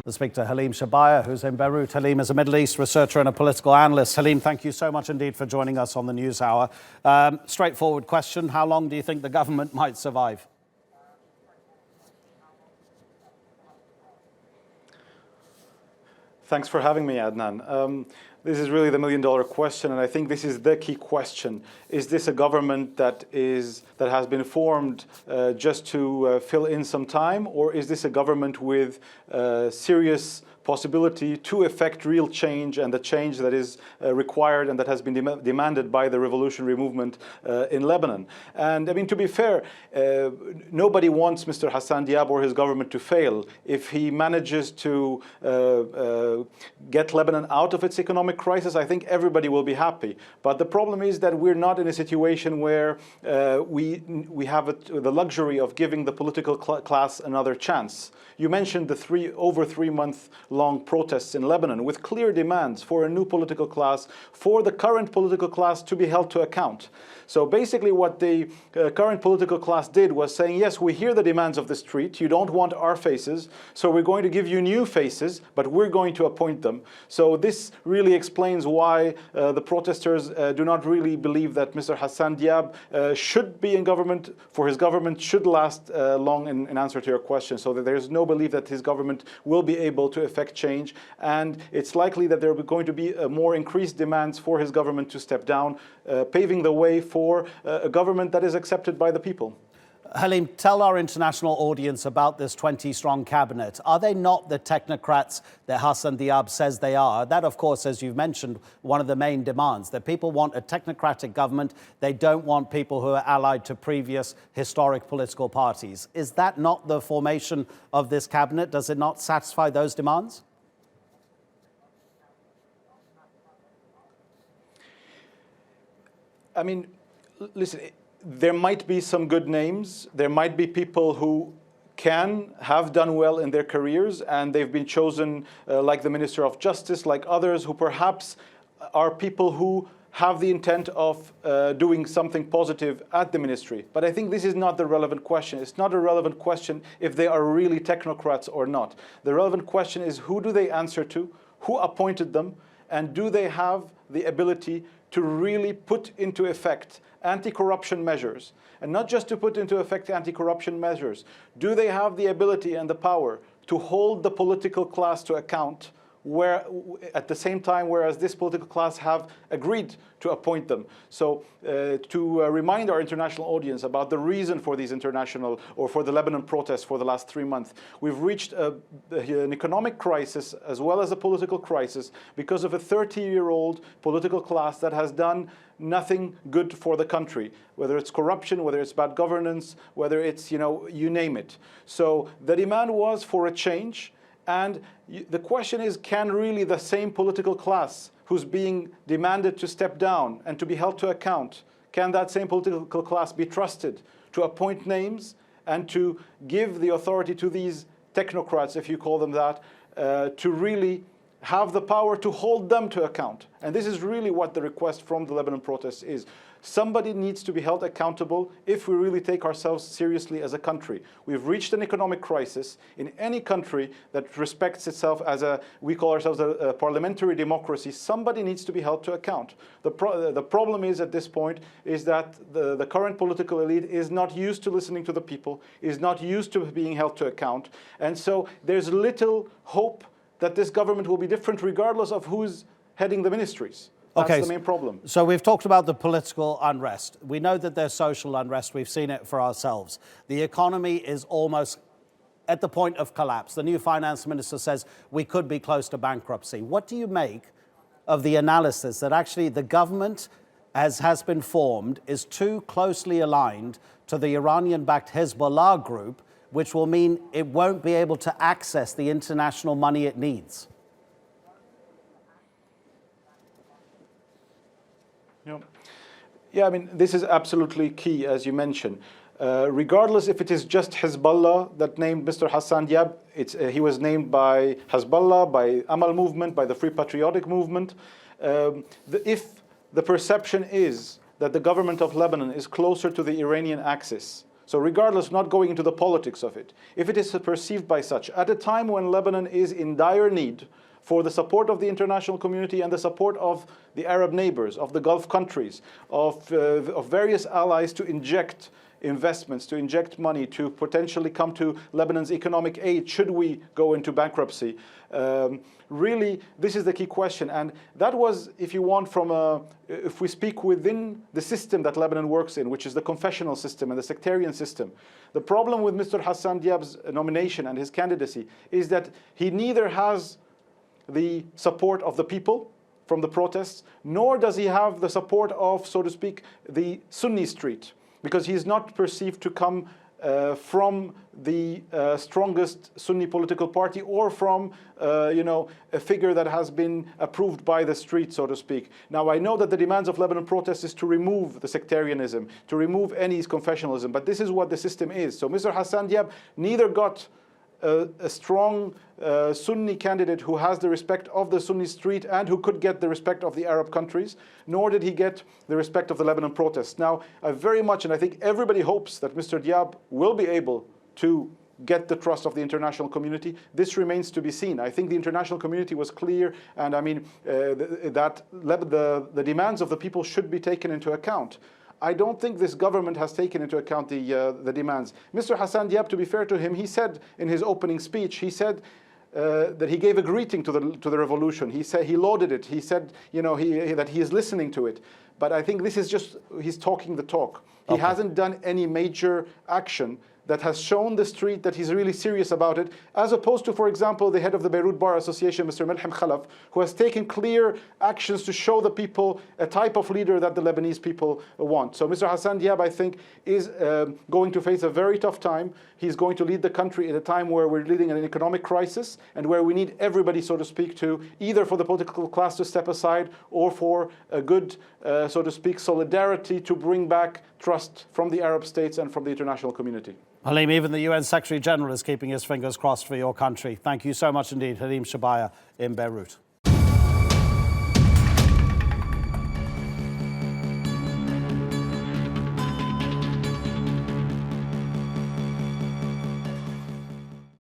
We'll speak to Halim Shebaya, who's in Beirut. Halim is a Middle East researcher and a political analyst. Halim, thank you so much indeed for joining us on the News Hour. Straightforward question. How long do you think the government might survive? Thanks for having me, Adnan. This is really the million-dollar question, and I think this is the key question. Is this a government that has been formed just to fill in some time, or is this a government with serious possibility to effect real change, and the change that is required and that has been demanded by the revolutionary movement in Lebanon? And I mean, to be fair, nobody wants Mr. Hassan Diab or his government to fail. If he manages to get Lebanon out of its economic crisis, I think everybody will be happy. But the problem is that we're not in a situation where we have the luxury of giving the political class another chance. You mentioned the over 3 month long protests in Lebanon with clear demands for a new political class, for the current political class to be held to account. So basically what the current political class did was saying, yes, we hear the demands of the street, you don't want our faces, so we're going to give you new faces, but we're going to appoint them. So this really explains why the protesters do not really believe that Mr. Hassan Diab should be in government, for his government should last long, in answer to your question, so that there's no belief that his government will be able to effect change, and it's likely that there are going to be more increased demands for his government to step down, paving the way for a government that is accepted by the people. Halim, tell our international audience about this 20-strong cabinet. Are they not the technocrats that Hassan Diab says they are? That, of course, as you've mentioned, one of the main demands, that people want a technocratic government. They don't want people who are allied to previous historic political parties. Is that not the formation of this cabinet? Does it not satisfy those demands? I mean, listen, there might be some good names. There might be people who have done well in their careers, and they've been chosen like the Minister of Justice, like others who perhaps are people who have the intent of doing something positive at the ministry. But I think this is not the relevant question. It's not a relevant question if they are really technocrats or not. The relevant question is, who do they answer to? Who appointed them? And do they have the ability to really put into effect anti-corruption measures? And not just to put into effect anti-corruption measures. Do they have the ability and the power to hold the political class to account, where at the same time, whereas this political class have agreed to appoint them? So to remind our international audience about the reason for these international, or for the Lebanon protests for the last 3 months, we've reached an economic crisis as well as a political crisis because of a 30-year-old political class that has done nothing good for the country, whether it's corruption, whether it's bad governance, whether it's, you name it. So the demand was for a change. And the question is, can really the same political class who's being demanded to step down and to be held to account, can that same political class be trusted to appoint names and to give the authority to these technocrats, if you call them that, to really have the power to hold them to account? And this is really what the request from the Lebanon protests is. Somebody needs to be held accountable if we really take ourselves seriously as a country. We've reached an economic crisis. In any country that respects itself as we call ourselves a parliamentary democracy, somebody needs to be held to account. The problem is, at this point, is that the current political elite is not used to listening to the people, is not used to being held to account. And so there's little hope that this government will be different regardless of who's heading the ministries. That's the main problem. So we've talked about the political unrest. We know that there's social unrest. We've seen it for ourselves. The economy is almost at the point of collapse. The new finance minister says we could be close to bankruptcy. What do you make of the analysis that actually the government, as has been formed, is too closely aligned to the Iranian-backed Hezbollah group, which will mean it won't be able to access the international money it needs? Yeah, I mean, this is absolutely key, as you mentioned. Regardless if it is just Hezbollah that named Mr. Hassan Diab, he was named by Hezbollah, by Amal movement, by the Free Patriotic movement. If the perception is that the government of Lebanon is closer to the Iranian axis, So regardless, not going into the politics of it, if it is perceived by such, at a time when Lebanon is in dire need for the support of the international community and the support of the Arab neighbors, of the Gulf countries, of various allies to inject investments, to inject money, to potentially come to Lebanon's economic aid should we go into bankruptcy. Really, this is the key question. And that was, if you want, if we speak within the system that Lebanon works in, which is the confessional system and the sectarian system. The problem with Mr. Hassan Diab's nomination and his candidacy is that he neither has the support of the people from the protests, nor does he have the support of, so to speak, the Sunni street, because he is not perceived to come from the strongest Sunni political party or from, a figure that has been approved by the street, so to speak. Now, I know that the demands of Lebanon protests is to remove the sectarianism, to remove any confessionalism, but this is what the system is. So Mr. Hassan Diab neither got a strong Sunni candidate who has the respect of the Sunni street and who could get the respect of the Arab countries, nor did he get the respect of the Lebanon protests. Now, I very much, and I think everybody hopes that Mr. Diab will be able to get the trust of the international community. This remains to be seen. I think the international community was clear, and I mean, that the demands of the people should be taken into account. I don't think this government has taken into account the demands. Mr. Hassan Diab, to be fair to him, he said in his opening speech, he said that he gave a greeting to the revolution. He said he lauded it. He said, that he is listening to it. But I think this is just, he's talking the talk. He hasn't done any major action that has shown the street that he's really serious about it, as opposed to, for example, the head of the Beirut Bar Association, Mr. Melhem Khalaf, who has taken clear actions to show the people a type of leader that the Lebanese people want. So Mr. Hassan Diab, I think, is going to face a very tough time. He's going to lead the country at a time where we're leading an economic crisis and where we need everybody, so to speak, to either for the political class to step aside or for a good, so to speak, solidarity to bring back trust from the Arab states and from the international community. Halim, even the UN Secretary General is keeping his fingers crossed for your country. Thank you so much indeed, Halim Shebaya in Beirut.